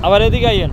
আবার এদিকে আইয়েন।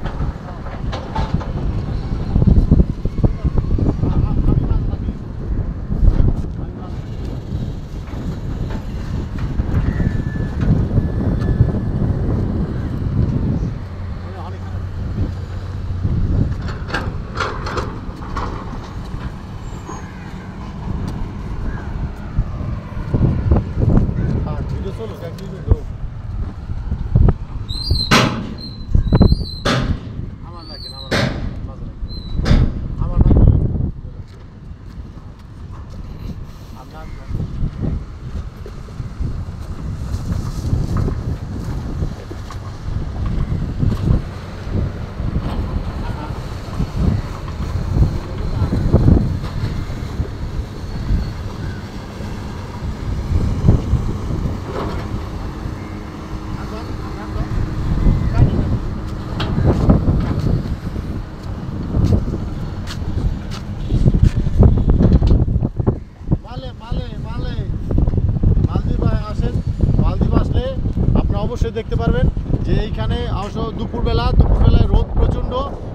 অবশ্যই দেখতে পারবেন যে এইখানে অবশ্য দুপুরবেলায় রোদ প্রচণ্ড।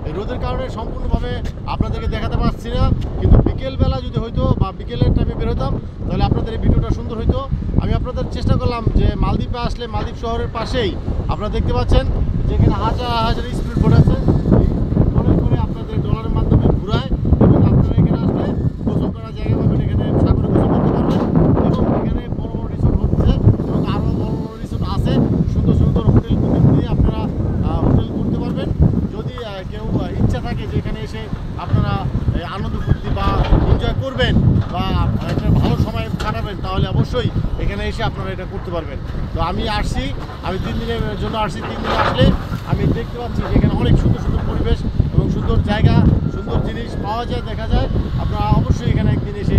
এই রোদের কারণে সম্পূর্ণভাবে আপনাদেরকে দেখাতে পারছি না, কিন্তু বিকেলবেলা যদি হইতো বা বিকেলের টাইমে বের হতাম তাহলে আপনাদের এই ভিডিওটা সুন্দর হইতো। আমি আপনাদের চেষ্টা করলাম যে মালদ্বীপে আসলে মালদ্বীপ শহরের পাশেই আপনারা দেখতে পাচ্ছেন যেখানে হাজার হাজার স্পিড বোট আছে, করে করে আপনাদের ডলারের মাধ্যমে ঘুরায় এবং আপনারা এখানে আসলে গোসল করার জায়গা পাবেন, এখানে সাগরে গোসল করতে পারবেন এবং এখানে বড় বড় রিসোর্ট হচ্ছে এবং আরও বড় বড় রিসোর্ট আছে। সুন্দর সুন্দর হোটেল বুকিং দিয়ে আপনারা হোটেল করতে পারবেন। যদি কেউ ইচ্ছা থাকে যে এখানে এসে আপনারা আনন্দ ফুর্তি বা এনজয় করবেন বা একটা ভালো সময় কাটাবেন তাহলে অবশ্যই এখানে এসে আপনারা এটা করতে পারবেন। তো আমি আসছি, আমি 3 দিনের জন্য আসছি। 3 দিনে আসলে আমি দেখতে পাচ্ছি যে এখানে অনেক সুন্দর সুন্দর পরিবেশ এবং সুন্দর জায়গা, সুন্দর জিনিস পাওয়া যায়, দেখা যায়। আপনারা অবশ্যই এখানে একদিন এসে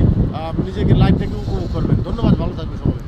নিজেকে লাইফটাকে উপভোগ করবেন। ধন্যবাদ, ভালো থাকবেন সবাই।